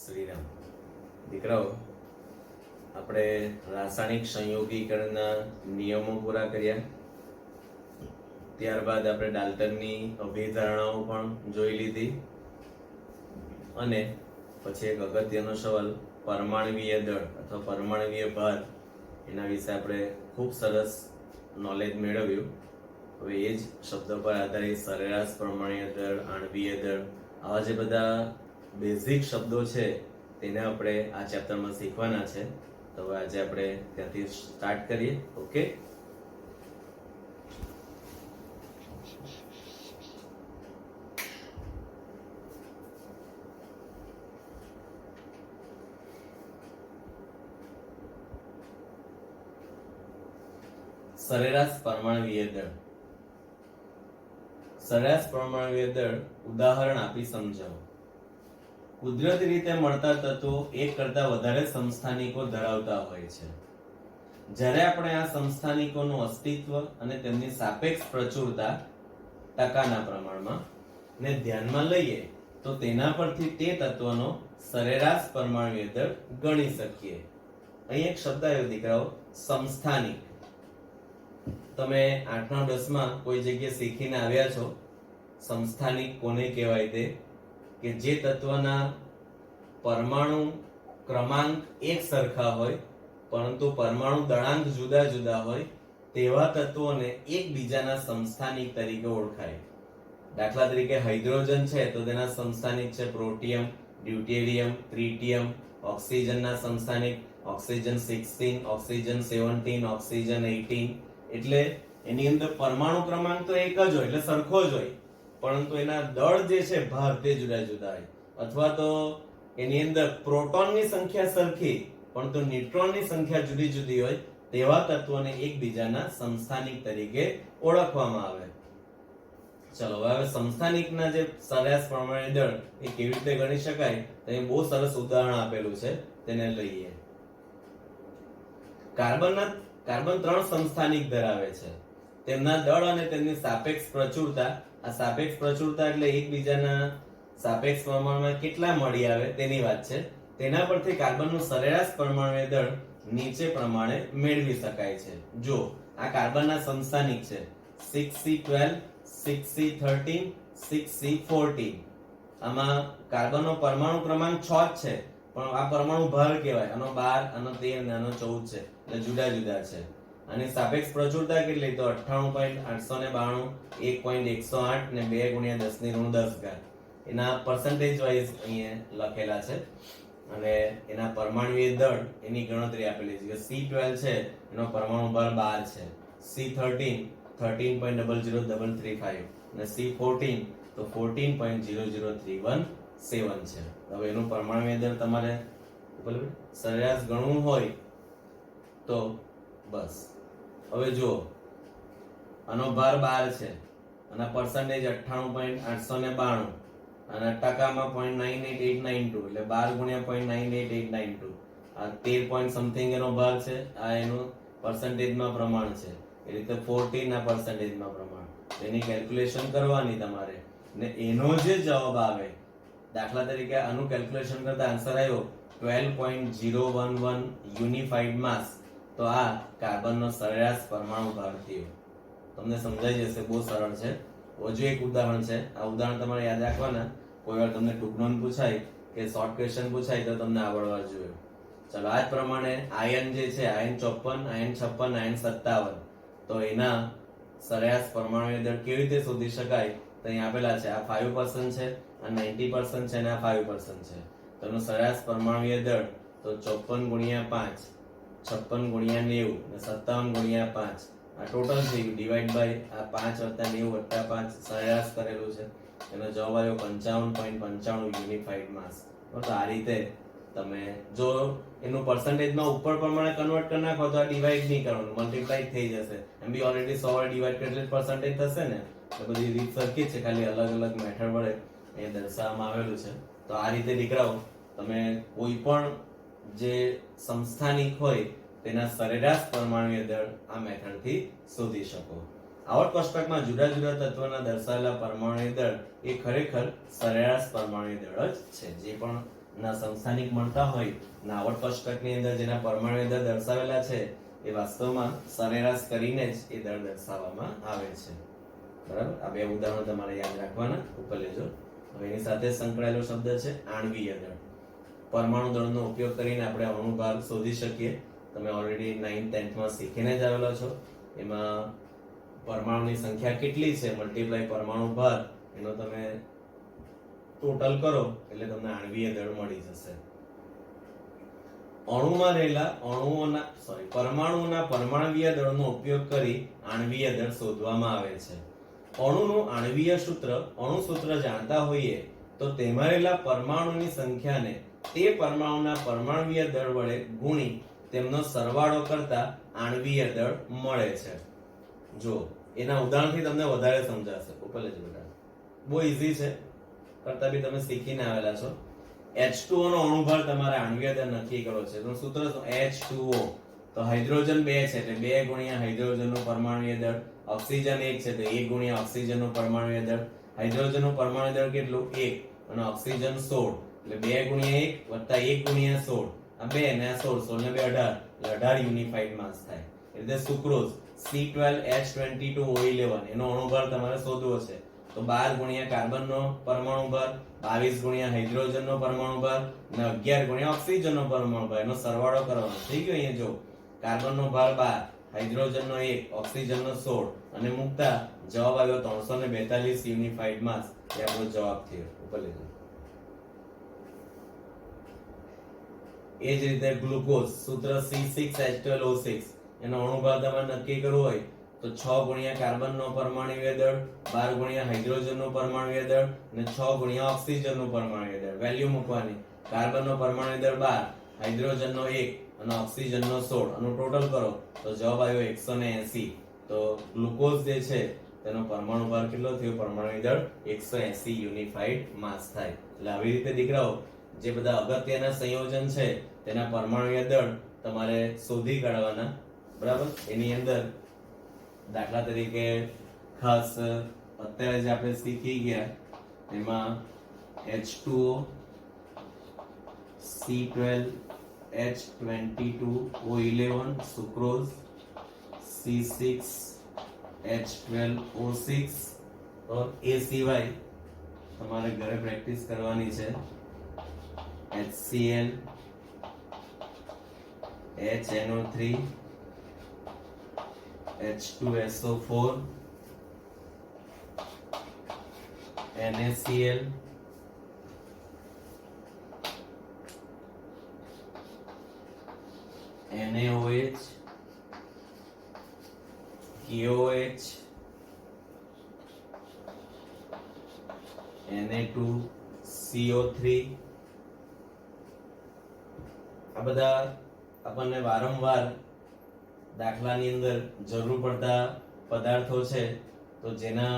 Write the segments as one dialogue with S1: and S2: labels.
S1: શ્રીરામ. દીકરાઓ, આપણે રાસાયણિક સંયોગીકરણના નિયમો પૂરા કર્યા. ત્યારબાદ આપણે ડાલ્ટનની અભિધારણાઓ પણ જોઈ લીધી અને પછી એક અગત્યનો સવાલ પરમાણવીય દળ અથવા પરમાણવીય ભાર, એના વિશે આપણે ખૂબ સરસ નોલેજ મેળવ્યું. હવે એ જ શબ્દ પર આધારિત સરેરાશ પરમાણ્વીય દળ, આણ્વીય દળ, આવા જે બધા બેઝિક શબ્દો છે તેને આપણે આ ચેપ્ટરમાં શીખવાના છે. તો હવે આજે આપણે ત્યાંથી સ્ટાર્ટ કરીએ. ઓકે, સરેરાશ પરમાણ્વીય દળ. સરેરાશ પરમાણ્વીય દળ ઉદાહરણ આપી સમજાવો. કુદરતી રીતે મળતા તત્વો એક કરતા વધારે સમસ્થાનિકો ધરાવતા હોય છે. જ્યારે આપણે આ સમસ્થાનિકોનું અસ્તિત્વ અને તેમની સાપેક્ષ પ્રચુરતા ટકાના પ્રમાણમાં ને ધ્યાનમાં લઈએ તો તેના પરથી તે તત્વનો સરેરાશ પરમાણ્વીય દળ ગણી શકીએ. અહીં એક શબ્દ આવ્યો દીકરાઓ, સમસ્થાનિક. તમે 8મા 10મા કોઈ જગ્યાએ શીખીને આવ્યા છો સમસ્થાનિક કોને કહેવાય તે, કે જે તત્વના પરમાણુ ક્રમાંક એક સરખા હોય પરંતુ પરમાણુ દળાંક જુદા જુદા હોય તેવા તત્વોને એકબીજાના સમસ્થાનિક તરીકે ઓળખાય. દાખલા તરીકે હાઇડ્રોજન છે તો તેના સમસ્થાનિક છે પ્રોટિયમ, ડ્યુટેરિયમ, ટ્રિટિયમ. ઓક્સિજનના સમસ્થાનિક ઓક્સિજન 16, ઓક્સિજન 17, ઓક્સિજન 18. એટલે એની અંદર પરમાણુ ક્રમાંક તો એક જ હોય એટલે સરખો જ હોય, પરંતુ એના દળ જે છે ભાર તે જુદા જુદા હોય. અથવા તો એની અંદર પ્રોટોનની સંખ્યા સરખી પરંતુ ન્યુટ્રોનની સંખ્યા જુદી જુદી હોય તેવા તત્વોને એકબીજાના સમસ્થાનિક તરીકે ઓળખવામાં આવે. ચલો હવે સમસ્થાનિકના જે સરેરાશ પરમાણ્વીય દળ એ કેવી રીતે ગણી શકાય તો એ બહુ સરસ ઉદાહરણ આપેલું છે, તેને લઈએ. કાર્બન 3 સમસ્થાનિક ધરાવે છે. તેમના દળ અને તેમની સાપેક્ષ પ્રચુરતા, આ સાપેક્ષ પ્રચુરતા એટલે એકબીજાના સાપેક્ષ પ્રમાણમાં કેટલા મળી આવે તેની વાત છે. તેના પરથી કાર્બનનું સરેરાશ પરમાણ્વીય દળ નીચે પ્રમાણે મેળવી શકાય છે. જો આ કાર્બનના સમસ્થાનિક છે 6C12, 6C13, 6C14. આમાં કાર્બનનો પરમાણુ ક્રમાંક 6 જ છે પણ આ પરમાણુ ભાર કહેવાય. આનો 12, આનો 13 અને આનો 14 છે એટલે જુદા જુદા છે. અને સાપેક્ષ પ્રચુરતા કેટલી તો 98.892, 1.108 ને 2 × 10⁻10. એના પર્સન્ટેજ વાઇઝ અહીંયા લખેલા છે અને એના પરમાણ્વીય દળ એની ગણતરી આપેલી છે. C12 છે એનો પરમાણુ ભાર 12 છે, C13 13.00335 અને C14 તો 14.00317 છે. હવે એનું પરમાણ્વીય દળ તમારે સરેરાશ ગણવું હોય તો બસ હવે જો આનો ભાર 12 છે, આના પર્સન્ટેજ 98.892 અને ટકામાં 0.98892 એટલે 12 × 0.98892. આ 13 પોઈન્ટ સમથિંગ એનો ભાર છે, આ એનું પર્સન્ટેજમાં પ્રમાણ છે. એ રીતે 14 ના પર્સન્ટેજમાં પ્રમાણ. એની કેલ્ક્યુલેશન કરવાની તમારે ને એનો જે જવાબ આવે, દાખલા તરીકે આનું કેલ્ક્યુલેશન કરતા આન્સર આવ્યો 12.011 યુનિફાઈડ માસ, તો આ કાર્બનનો સરેરાશ પરમાણુ ભાર થયો. તમને સમજાઈ જશે, બહુ સરળ છે. હજુ એક ઉદાહરણ છે, આ ઉદાહરણ તમારે યાદ રાખવાના. કોઈ વાર તમને ટૂંક નોંધ પૂછાય કે શોર્ટ ક્વેશ્ચન પૂછાય તો તમને આવડવા જોઈએ. ચલો આ જ પ્રમાણે આયન જે છે, આયન 54, આયન 56, આયન 57, તો એના સરેરાશ પરમાણ્વીય દળ કેવી રીતે શોધી શકાય તો અહીં આપેલા છે. આ 5% છે, આ 90% છે અને આ 5% છે. તો એનું સરેરાશ પરમાણ્વીય દળ તો 54 × 5, 56 × 90 અને 57 × 5. આ ટોટલ થઈ ગયું ડિવાઈડ બાય આ 5 + 90 + 5 સરેરાશ કરેલું છે. એનો જવાબ આવ્યો 55.95 યુનિફાઈડ માસ. તો આ રીતે તમે જો એનું પર્સન્ટેજમાં ઉપર પ્રમાણે કન્વર્ટ કરી નાખો તો આ ડિવાઈડ નહીં કરવાનું, મલ્ટીપ્લાય થઈ જશે. એમ બી ઓલરેડી 100 વડે ડિવાઈડ કરે એટલે પર્સન્ટેજ થશે ને. તો બધી રીત સરખી છે, ખાલી અલગ અલગ મેથડ વડે એ દર્શાવવામાં આવેલું છે. તો આ રીતે દીકરાઓ તમે કોઈ પણ જે સમસ્થાનિક હોય તેના સરેરાશ પરમાણ્વીય દળ આ મેથડથી શોધી શકો. આવર્ત કોષ્ટકમાં જુદા જુદા તત્વોના દર્શાવેલા પરમાણ્વીય દળ એ ખરેખર સરેરાશ પરમાણ્વીય દળ જ છે. જે પણ ના સમસ્થાનિક મળતા હોય ના આવર્ત કોષ્ટકની અંદર જેના પરમાણુ દર દર્શાવેલા છે એ વાસ્તવમાં સરેરાશ કરીને જ એ દર દર્શાવવામાં આવે છે. બરાબર, આ બે ઉદાહરણો તમારે યાદ રાખવાના, ઉપર લેજો. હવે એની સાથે સંકળાયેલો શબ્દ છે આણ્વીય દળ. પરમાણુ દળનો ઉપયોગ કરીને આપણે અણુભાર શોધી શકીએ. તમે ઓલરેડી 9th 10th માં શીખીને જ આવેલા છો. એમાં પરમાણુની સંખ્યા કેટલી છે મલ્ટીપ્લાય પરમાણુ ભાર એનો તમે ટોટલ કરો એટલે તમને આણ્વીય દળ મળી જશે. અણુમાં રહેલા પરમાણુના પરમાણ્વીય દળનો ઉપયોગ કરી આણ્વીય દળ શોધવામાં આવે છે. અણુનું આણ્વીય સૂત્ર, અણુ સૂત્ર જાણતા હોઈએ તો તેમાં રહેલા પરમાણુની સંખ્યાને તે પરમાણુના પરમાણ્વીય દળ વડે ગુણી તેમનો સરવાળો કરતા આણ્વીય દળ મળે છે. જો એના ઉદાહરણથી તમને વધારે સમજાશે. ઉપર લેજો બેટા, બહુ ઈઝી છે, કરતા બી તમે શીખીને આવેલા છો. H2O નો અણુભાર તમારે આણ્વીય દળ નક્કી કરવો છે તો સૂત્ર શું? H2O તો હાઇડ્રોજન 2 છે એટલે 2 ગુણ્યા હાઇડ્રોજનનો પરમાણુય દળ. ઓક્સિજન 1 છે તો 1 ગુણ્યા ઓક્સિજનનો પરમાણુય દળ. હાઇડ્રોજનનો પરમાણુ દળ કેટલું? 1 અને ઓક્સિજન 16 એટલે 2 ગુણ્યા 1 વત્તા 1 ગુણ્યા 16. આ 2 ને આ 16, 16 ને 2 18 એટલે 18 યુનિફાઈડ માસ થાય. એટલે સુક્રોઝ C12H22O11 એનો અણુભાર તમારે શોધવો છે તો 12 ગુણ્યા કાર્બનનો પરમાણુ ભાર, 22 ગુણ્યા હાઇડ્રોજનનો પરમાણુ ભાર અને 11 ગુણ્યા ઓક્સિજનનો પરમાણુ ભાર એનો સરવાળો કરવાનો. થઈ ગયો? અહીંયા જો કાર્બનનો ભાર 12, હાઇડ્રોજનનો 1, ઓક્સિજનનો 16 અને મૂકતા જવાબ આવ્યો 342 યુનિફાઈડ માસ. એ આપણો જવાબ થયો. ઉપર લેજો. એ જ રીતે ગ્લુકોઝ સૂત્ર C6H12O6 એનો અણુભાર તમારે નક્કી કરવો હોય તો 6 ગુણ્યા કાર્બનનો પરમાણુય દળ, 12 ગુણ્યા હાઇડ્રોજનનો પરમાણુય દળ અને 6 ગુણ્યા ઓક્સિજનનો પરમાણુય દળ. વેલ્યુ મૂકવાની. કાર્બનનો પરમાણુય દળ 12, હાઇડ્રોજનનો 1 અને ઓક્સિજનનો 16 આનું ટોટલ કરો તો જવાબ આવ્યો 180. તો ગ્લુકોઝ જે છે તેનો પરમાણુ ભાર કેટલો થયો? પરમાણુય દળ 180 યુનિફાઈડ માસ થાય. એટલે આવી રીતે દીકરાઓ જે બધા અગત્યના સંયોજન છે તેના પરમાણુય દળ તમારે શોધી કાઢવાના. બરાબર, એની અંદર દાખલા તરીકે ખાસ અત્યારે જે આપણે શીખી ગયા એમાં H2O, C12H22O11 સુક્રોઝ, C6H12O6 और એ સિવાય તમારે ઘરે પ્રેક્ટિસ કરવાની છે HCl, HNO3, H2SO4, NaCl, NaOH, KOH, Na2CO3 આ બધા આપણને વારંવાર દાખલાની અંદર જરૂર પડતા પદાર્થો છે તો જેના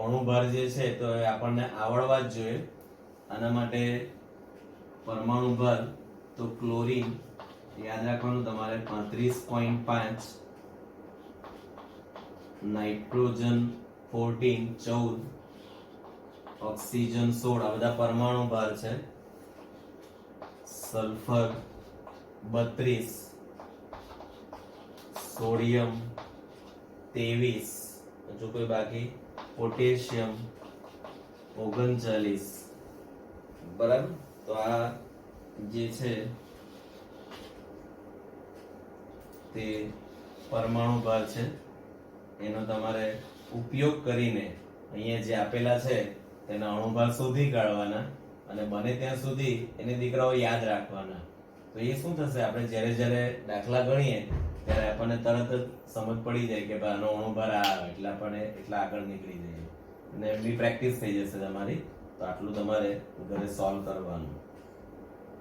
S1: અણુભાર જે છે તો એ આપણને આવડવા જ જોઈએ. આના માટે પરમાણુ ભાર તો ક્લોરીન યાદ રાખવાનું તમારે 35.5, નાઇટ્રોજન 14, ઓક્સિજન 16 આ બધા પરમાણુ ભાર છે. સલ્ફર 32, સોડિયમ 23, જો કોઈ બાકી પોટેશિયમ 39. બરાબર, તો આ જે છે તે પરમાણુ ભાર છે એનો તમારે ઉપયોગ કરીને અહીંયા જે આપેલા છે તેના અણુભાર શોધી કાઢવાના અને બને ત્યાં સુધી એને દીકરાઓ યાદ રાખવાના. તો એ શું થશે, આપણે જ્યારે જ્યારે દાખલા ગણીએ ત્યારે આપણને તરત જ સમજ પડી જાય કે ભાઈ આનો અણુભાર આ આવે એટલે આપણે એટલા આગળ નીકળી જઈએ અને એમની પ્રેક્ટિસ થઈ જશે તમારી. તો આટલું તમારે ઘરે સોલ્વ કરવાનું.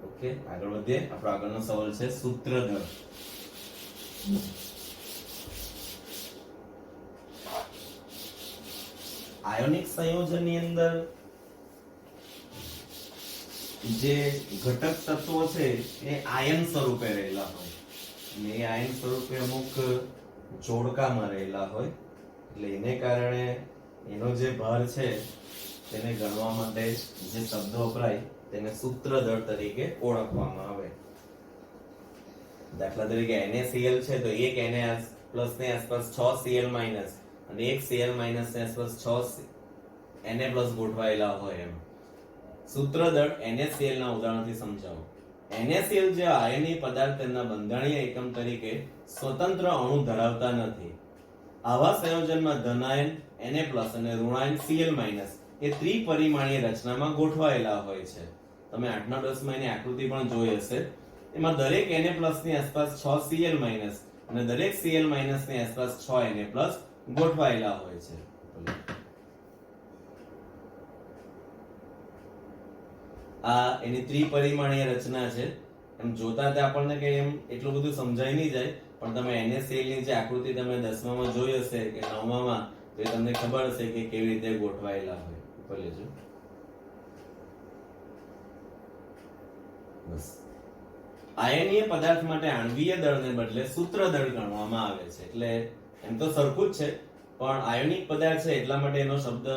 S1: ઓકે, આગળ વધીએ. આપણો આગળનો સવાલ છે સૂત્રધર. આયોનિક સંયોજનની અંદર જે ઘટક તત્વો છે એ આયન સ્વરૂપે રહેલા હોય અને એ આયન સ્વરૂપે અમુક જોડકામાં રહેલા હોય એટલે એને કારણે એનો જે ભાર છે તેને ગણવા માટે જે શબ્દ વપરાય તેને સૂત્ર દળ તરીકે ઓળખવામાં આવે. દાખલા તરીકે NaCl છે તો એક Na પ્લસ ની આસપાસ 6 Cl માઈનસ અને એક Cl માઈનસ ની આસપાસ 6 Na પ્લસ ગોઠવાયેલા હોય એમ. સૂત્ર દળ NaCl ના ઉદાહરણથી સમજાવો. NaCl જે આયનીય પદાર્થ તેના બંધારણીય એકમ તરીકે સ્વતંત્ર અણુ ધરાવતા નથી. આવા સંયોજનમાં ધનાયન Na+ અને ઋણાયન Cl- એ ત્રિપરિમાણીય રચનામાં ગોઠવાયેલા હોય છે. તમે 8ના 10માં એની આકૃતિ પણ જોઈ હશે. એમાં દરેક Na+ ની આસપાસ 6 Cl- અને દરેક Cl- ની આસપાસ 6 Na+ ગોઠવાયેલા હોય છે. આ એની ત્રિપરિમાણીય રચના છે. એમ જોતા તે આપણને કઈ એમ એટલું બધું સમજાઈ નહીં જાય, પણ તમે NaCl ની જે આકૃતિ તમે 10માં જોઈ હશે કે 9માં, તો એ તમને ખબર હશે કે કેવી રીતે ગોઠવાયેલા હોય. ઉપર લેજો. બસ. આયનીય પદાર્થ માટે આણ્વીય દળને બદલે સૂત્ર દળ ગણવામાં આવે છે. એટલે એમ તો સરખું જ છે, પણ આયોનિક પદાર્થ છે એટલા માટે એનો શબ્દ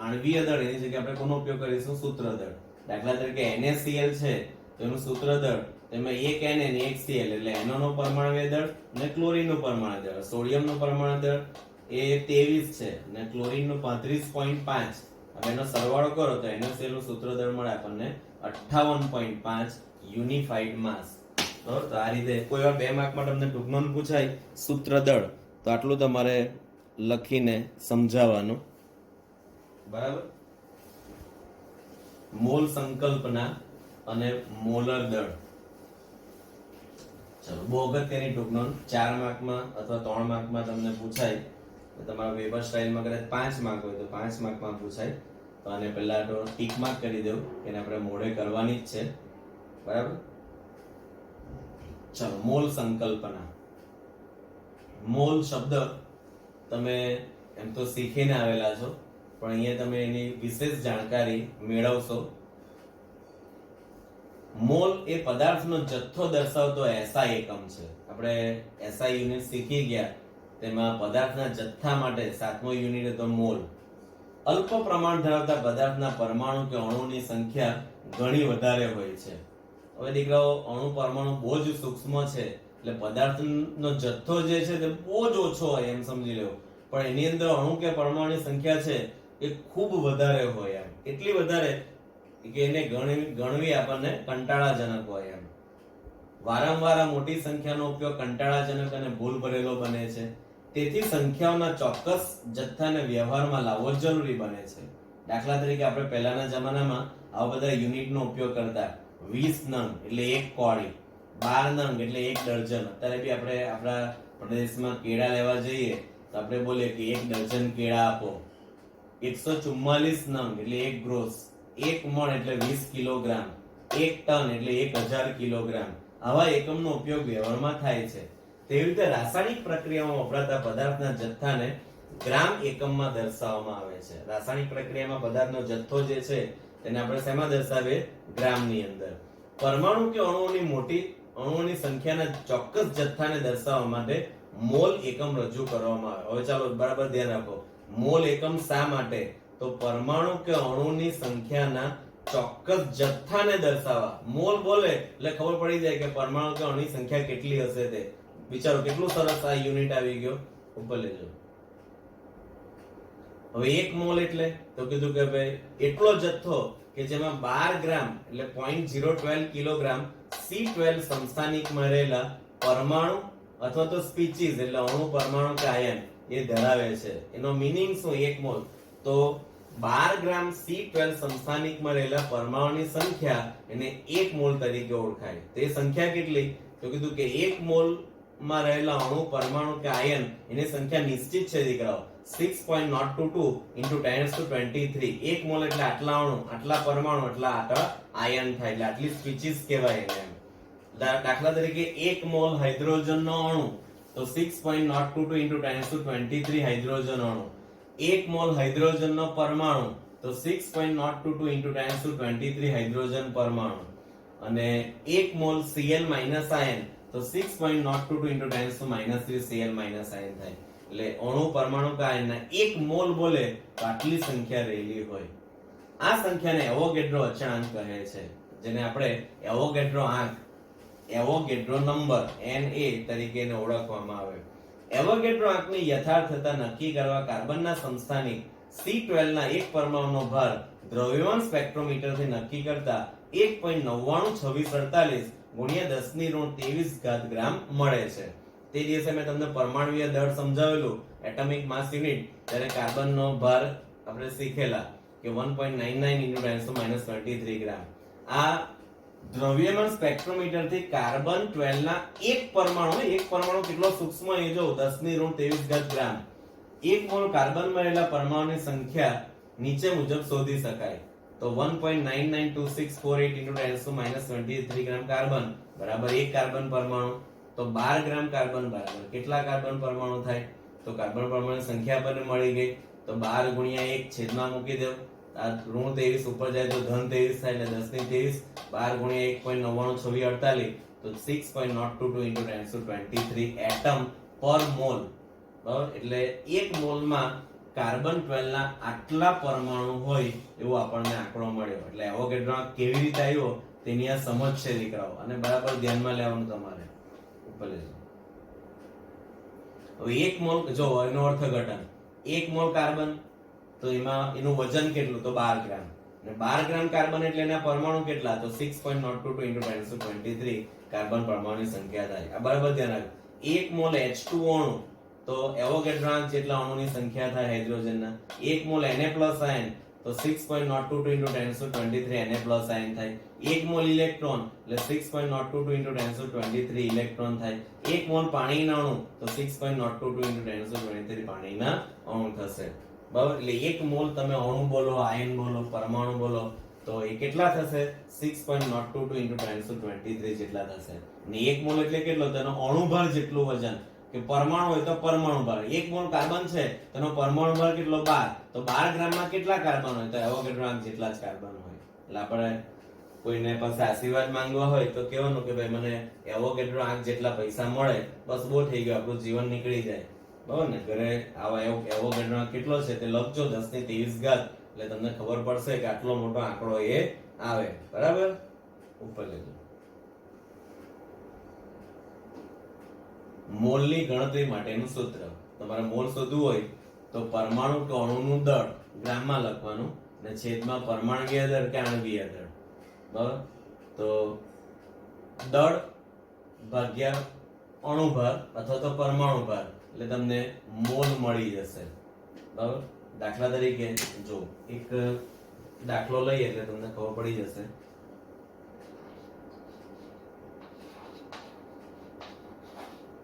S1: આણ્વીય દળ એની જગ્યાએ આપણે કોનો ઉપયોગ કરીશું? સૂત્ર દળ. દાખલા તરીકે NaCl છે તો એનું સૂત્ર દળ તેમાં એક Na અને એક Cl એટલે NO નો પરમાણુ દળ અને ક્લોરીન નું પરમાણુ દળ. સોડિયમ નું પરમાણુ દળ એ 23 છે અને ક્લોરીન નું 35.5. હવે એનો સરવાળો કરો તો NaCl નું સૂત્ર દળ મળે આપણને 58.5 યુનિફાઈડ માસ. બરાબર? તો આ રીતે કોઈ વાર 2 માર્કમાં તમને ટૂંકમાં પૂછાય સૂત્ર દળ, તો આટલું તમારે લખીને સમજાવવાનું. બરાબર? મોલ સંકલ્પના અને મોલર દળ. ચલો, બહુ અગત્યની ટૂંકનોંધ 4 માર્કમાં અથવા 3 માર્કમાં તમને પૂછાય. તમારા પેપર સ્ટાઇલમાં કદાચ 5 માર્ક હોય તો 5 માર્કમાં પૂછાય. તો આને પહેલા તો ટીક માર્ક કરી દઉં કે એને આપણે મોઢે કરવાની જ છે. બરાબર? ચલો, મોલ સંકલ્પના. મોલ શબ્દ તમે એમ તો શીખીને આવેલા છો, પણ અહીંયા તમે એની વિશેષ જાણકારી મેળવશો. મોલ એ પદાર્થનો જથ્થો દર્શાવતો SI એકમ છે. આપણે SI યુનિટ શીખી ગયા, તેમાં પદાર્થના જથ્થા માટે 7મો યુનિટ હતો મોલ. અલ્પ પ્રમાણ ધરાવતા પદાર્થના પરમાણુ કે અણુની સંખ્યા ઘણી વધારે હોય છે. હવે દીકરાઓ, અણુ પરમાણુ બહુ જ સૂક્ષ્મ છે, એટલે પદાર્થનો જથ્થો જે છે તે બહુ જ ઓછો હોય એમ સમજી લેવો. પણ એની અંદર અણુ કે પરમાણુની સંખ્યા છે એ ખૂબ વધારે હોય એમ. એટલી વધારે કે એને ગણવી આપણને કંટાળાજનક હોય એમ. વારંવાર આ મોટી સંખ્યાનો ઉપયોગ કંટાળાજનક અને ભૂલ ભરેલો બને છે. તેથી સંખ્યાઓના ચોક્કસ જથ્થાને વ્યવહારમાં લાવવો જરૂરી બને છે. દાખલા તરીકે આપણે પહેલાના જમાનામાં આવા બધા યુનિટનો ઉપયોગ કરતા. 20 નંગ એટલે 1 કોળી, 12 નંગ એટલે 1 દર્જન. અત્યારે બી આપણે આપણા પ્રદેશમાં કેળા લેવા જઈએ તો આપણે બોલીએ કે 1 દર્જન કેળા આપો. 144 નંગ એટલે 1 ગ્રોસ, 1 મણ એટલે 20 કિલોગ્રામ, 1 ટન એટલે 1000 કિલોગ્રામ. આવા એકમનો ઉપયોગ વ્યવહારમાં થાય છે. તેવી રીતે રાસાયણિક પ્રક્રિયામાં વપરાતા પદાર્થના જથ્થાને ગ્રામ એકમમાં દર્શાવવામાં આવે છે. રાસાયણિક પ્રક્રિયામાં પદાર્થનો જથ્થો જે છે તેને આપણે શેમાં દર્શાવીએ? ગ્રામની અંદર. પરમાણુ કે અણુઓની સંખ્યાના ચોક્કસ જથ્થાને દર્શાવવા માટે મોલ એકમ રજૂ કરવામાં આવે. હવે ચાલો બરાબર ધ્યાન રાખો. મોલ એકમ શા માટે? તો પરમાણુ કે અણુની સંખ્યાના ચોક્કસ જથ્થાને દર્શાવવા. મોલ બોલે એટલે ખબર પડી જાય કે પરમાણુ કે અણુની સંખ્યા કેટલી હશે તે. વિચારો કેટલું સરસ આ યુનિટ આવી ગયો. ઉપર લેજો. હવે 1 મોલ એટલે તો કીધું કે ભાઈ એટલો જથ્થો કે જેમાં 12 ગ્રામ એટલે 0.012 કિલોગ્રામ C12 સમસ્થાનિકમાં રહેલા પરમાણુ અથવા તો સ્પીચીસ એટલે અણુ, પરમાણુ કે આયન એ ધરાવે છે. એનો મીનિંગ શું? 1 મોલ તો 12 ગ્રામ C12 સમસ્થાનિકમાં રહેલા પરમાણુની સંખ્યા એને 1 મોલ તરીકે ઓળખાય. તે સંખ્યા કેટલી? તો કીધું કે 1 મોલ માં રહેલા અણુ, પરમાણુ કે આયન એની સંખ્યા નિશ્ચિત છે દીકરાઓ. 6.022 into 10⁻23. 1 મોલ એટલે આટલા અણુ, આટલા પરમાણુ, આટલા આયન થાય. એટલે આટલી સ્પીચીસ કહેવાય એને. દાખલા તરીકે 1 મોલ હાઇડ્રોજનનો અણુ તો 6.022 into 10⁻23 હાઇડ્રોજન અણુ. 1 મોલ હાઇડ્રોજનનો પરમાણુ તો 6.022 into 10⁻23 હાઇડ્રોજન પરમાણુ. અને 1 મોલ Cl- આયન તો 6.022 into 10⁻³ Cl- આયન થાય. એટલે અણુ, પરમાણુ કે આયનના 1 મોલ બોલે તો આટલી સંખ્યા રહેલી હોય. આ સંખ્યાને એવોગેડ્રો અચળાંક કહે છે, જેને આપણે એવોગેડ્રો આંક, એવોગેડ્રો નંબર Na તરીકે ઓળખવામાં આવે. એવોગેડ્રો આંકની યથાર્થતા નક્કી કરવા કાર્બનના સમસ્થાનિક C12 ના એક પરમાણુનો ભાર દ્રવ્યમાન સ્પેક્ટ્રોમીટરથી નક્કી કરતા 1.992648 ગુણ્યા 10⁻23 ગ્રામ મળે છે. તે દિવસે મેં તમને પરમાણુય દળ સમજાવેલું, એટમિક માસ યુનિટ, ત્યારે કાર્બનનો ભાર આપણે શીખેલા કે 1.99 × 10⁻23 ગ્રામ. આ દ્રવ્યમાન સ્પેક્ટ્રોમીટરથી કાર્બન 12 ના એક પરમાણુ કેટલો સૂક્ષ્મ એ જો 10⁻23 ગ્રામ. એક મોલ કાર્બનમાં રહેલા પરમાણુની સંખ્યા નીચે મુજબ શોધી શકાય. તો 1.992648 × 10⁻23 ગ્રામ કાર્બન બરાબર એક કાર્બન પરમાણુ. તો 12 ગ્રામ કાર્બન બરાબર કેટલા કાર્બન પરમાણુ થાય? તો કાર્બન પરમાણુની સંખ્યા આપણને મળી ગઈ. તો 12 ગુણ્યા 1 છેદમાં મૂકી દો. આ ઋણ 23 ઉપર જાય તો ધન 23 થાય, એટલે 10⁻23. 12 ગુણ્યા 1.992648 તો 6.022 × 10⁻23 એટમ પર મોલ. બરાબર, એટલે એક મોલમાં કાર્બન 12 ના આટલા પરમાણુ હોય એવો આપણને આંકડો મળ્યો. એટલે એવોગેડ્રો આંક કેવી રીતે આવ્યો તેની આ સમજ છે દીકરાઓ, અને બરાબર ધ્યાનમાં લેવાનું તમારે. ઉપર લેજો. હવે એક મોલ જો એનો અર્થઘટન, એક મોલ કાર્બન તો એમાં એનું વજન કેટલું? તો 12 ગ્રામ. અને 12 ગ્રામ કાર્બન એટલે એના પરમાણુ કેટલા? તો 6.022 × 10⁻23 કાર્બન પરમાણુની સંખ્યા થાય. આ બરાબર ધ્યાન રાખજો. એક મોલ H2 અણુ તો એવોગેડ્રો આંક જેટલા અણુની સંખ્યા થાય હાઇડ્રોજનના. એક મોલ Na+ આયન તો 6.022 × 10⁻23 Na+ આયન થાય. એક મોલ ઇલેક્ટ્રોન એટલે 6.022 × 10⁻23 ઇલેક્ટ્રોન થાય. એક મોલ પાણીના અણુ તો 6.022 × 10⁻23 પાણીના અણુ થશે. બરાબર, એટલે એક મોલ તમે અણુ બોલો, આયન બોલો, પરમાણુ બોલો તો એ કેટલા થશે? 6.022 × 10⁻23 જેટલા થશે. ને એક મોલ એટલે કેટલો? તેનો અણુભાર જેટલું વજન. કે પરમાણુ હોય તો પરમાણુ ભાર. એક મોલ કાર્બન છે તેનો પરમાણુ ભાર કેટલો? 12. તો 12 ગ્રામમાં કેટલા કાર્બન હોય? તો એવોગેડ્રો આંક જેટલા જ કાર્બન હોય. એટલે આપણે કોઈને પાસે આશીર્વાદ માંગવા હોય તો કહેવાનું કે ભાઈ મને એવોગેડ્રો આંક જેટલા પૈસા મળે બસ બહુ થઈ ગયું, આપણું જીવન નીકળી જાય. બરાબર ને? ઘરે આવા એવોગેડ્રો આંક કેટલો છે તે લખજો 10⁻23 એટલે તમને ખબર પડશે કે આટલો મોટો આંકડો એ આવે. બરાબર, ઉપર લેજો. મોલની ગણતરી માટેનું સૂત્ર. તમારે મોલ શોધવું હોય તો પરમાણુ કે અણુનું દળ ગ્રામમાં લખવાનું અને છેદમાં પરમાણુય દળ કે આણ્વિય દળ. બરાબર, તો દળ ભાગ્યા અણુભાર અથવા તો પરમાણુ ભાર એટલે તમને મોલ મળી જશે. બરાબર, દાખલા તરીકે જો એક દાખલો લઈએ એટલે તમને ખબર પડી જશે.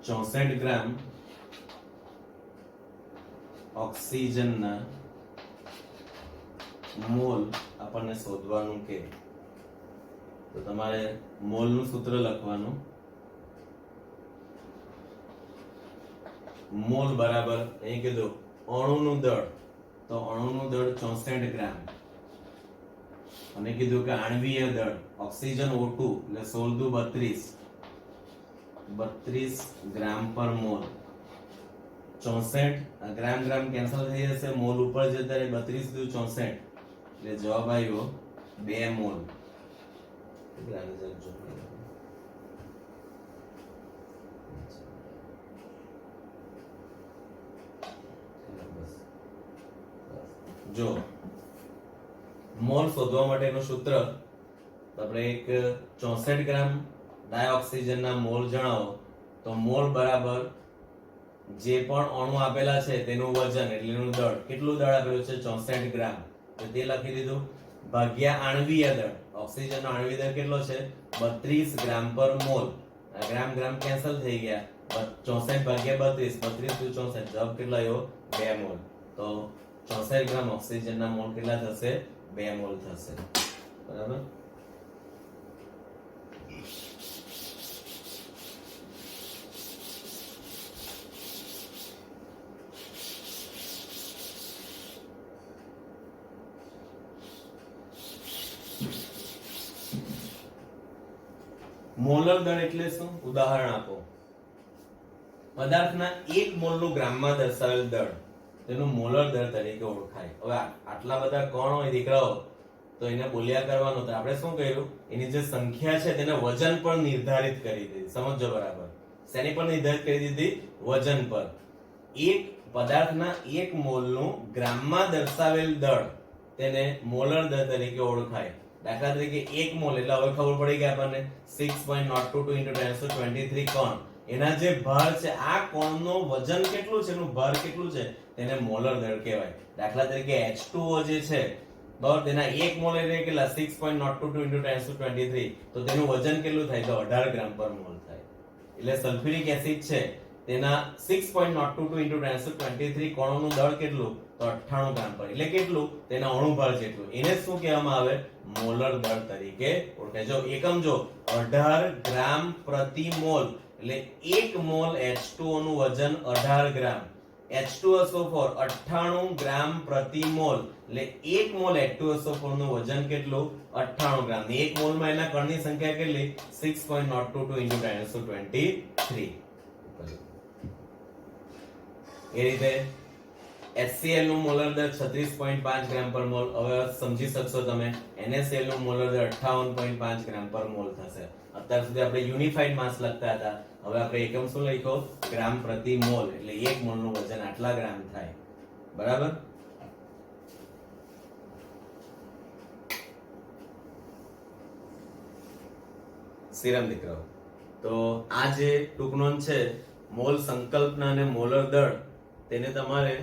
S1: ચોસઠ ગ્રામ ઓક્સિજનના મોલ આપણને શોધવાનું કે તો તમારે મોલનું સૂત્ર લખવાનું. મોલ બરાબર અહીં કીધું અણુનું દળ, તો અણુનું દળ 64 ગ્રામ, અને કીધું કે આણ્વિય દળ ઓક્સિજન O2 એટલે 16 દુ 32 ગ્રામ પર મોલ. 64 ગ્રામ ગ્રામ કેન્સલ થઈ જશે, મોલ ઉપર જતા રહે 32 દુ 64 એટલે જવાબ આવ્યો 2 મોલ. જો મોલ શોધવા માટેનું સૂત્ર આપણે એક 64 ગ્રામ ડાયોક્સિજનના મોલ જણાવો તો મોલ બરાબર જે પણ અણુ આપેલા છે તેનું વજન એટલે એનું દળ. કેટલું દળ આપેલું છે? 64 ગ્રામ. તો તે લખી દીધું ભાગ્યા આણ્વિય દળ. ઓક્સિજનનો આણ્વિય દળ કેટલો છે? 32 ગ્રામ પર મોલ. આ ગ્રામ ગ્રામ કેન્સલ થઈ ગયા. 64 ભાગ્યા 32 દુ 64 જવાબ કેટલો આવ્યો? 2 મોલ. તો 64 ગ્રામ ઓક્સિજનના મોલ કેટલા થશે? 2 મોલ થશે. બરાબર, મોલર દળ એટલે શું? ઉદાહરણ આપો. પદાર્થના 1 મોલનું ગ્રામમાં દર્શાવેલ દળ તેનું મોલર દળ તરીકે ઓળખાય. હવે આટલા બધા કણ હોય દીકરાઓ તો એને બોલ્યા કરવાનું. તો આપણે શું કર્યું, એની જે સંખ્યા છે તેને વજન પર નિર્ધારિત કરી દીધી. સમજો બરાબર. શેની પર નિર્ધારિત કરી દીધી? વજન પર. એક પદાર્થના 1 મોલનું ગ્રામમાં દર્શાવેલ દળ તેને મોલર દળ તરીકે ઓળખાય. દાખલા તરીકે 1 મોલ એટલે હવે ખબર પડી ગઈ આપણને 6.022 × 1023 કણ. એના જે ભાર છે, આ કણનો વજન કેટલું છે, એનું ભાર કેટલું છે, તેને મોલર દળ કહેવાય. દાખલા તરીકે H2O જે છે બરાબર, તેના 1 મોલ એટલે કેટલા? 6.022 × 1023. તો તેનું વજન કેટલું થાય? તો 18 ગ્રામ પર મોલ થાય. એટલે સલ્ફ્યુરિક એસિડ છે તેના 6.022 × 1023 કણોનું દળ કેટલું? તો 98 ગ્રામ પર. એટલે કેટલું? તેના અણુભાર જેટલું. એને શું કહેવામાં આવે? મોલર દળ તરીકે ઓળખાય. જો એકમ જો 18 ગ્રામ પ્રતિ મોલ, એટલે 1 મોલ H2O નું વજન 18 ગ્રામ. H2SO4 98 ગ્રામ પ્રતિ મોલ, એટલે 1 મોલ H2SO4 નું વજન કેટલું? 98 ગ્રામ. 1 મોલમાં એના કણની સંખ્યા કેટલી? 6.022 × 1023. એ રીતે HCl નું મોલર દર 36.5 ગ્રામ પર મોલ. હવે સમજી શકશો તમે. NaCl નું મોલર દર 58.5 ગ્રામ પર મોલ થશે. અત્યાર સુધી આપણે યુનિફાઈડ માસ લખતા હતા. હવે આપણે એકમ શું લખ્યો? ગ્રામ પ્રતિ મોલ. એટલે 1 મોલ નું વજન આટલા ગ્રામ થાય. બરાબર? સિરમ દીકરાઓ, તો આ જે ટૂંક નોંધ છે મોલ સંકલ્પના અને મોલર દળ, તેને તમારે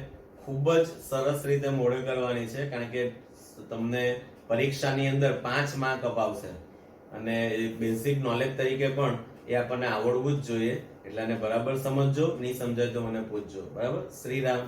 S1: ખૂબ જ સરસ રીતે મોડે કરવાની છે, કારણ કે તમને પરીક્ષાની અંદર 5 માર્ક અપાવશે અને બેઝિક નોલેજ તરીકે પણ એ આપણને આવડવું જ જોઈએ. એટલે આને બરાબર સમજજો. નહીં સમજાય તો મને પૂછજો. બરાબર? શ્રીરામ.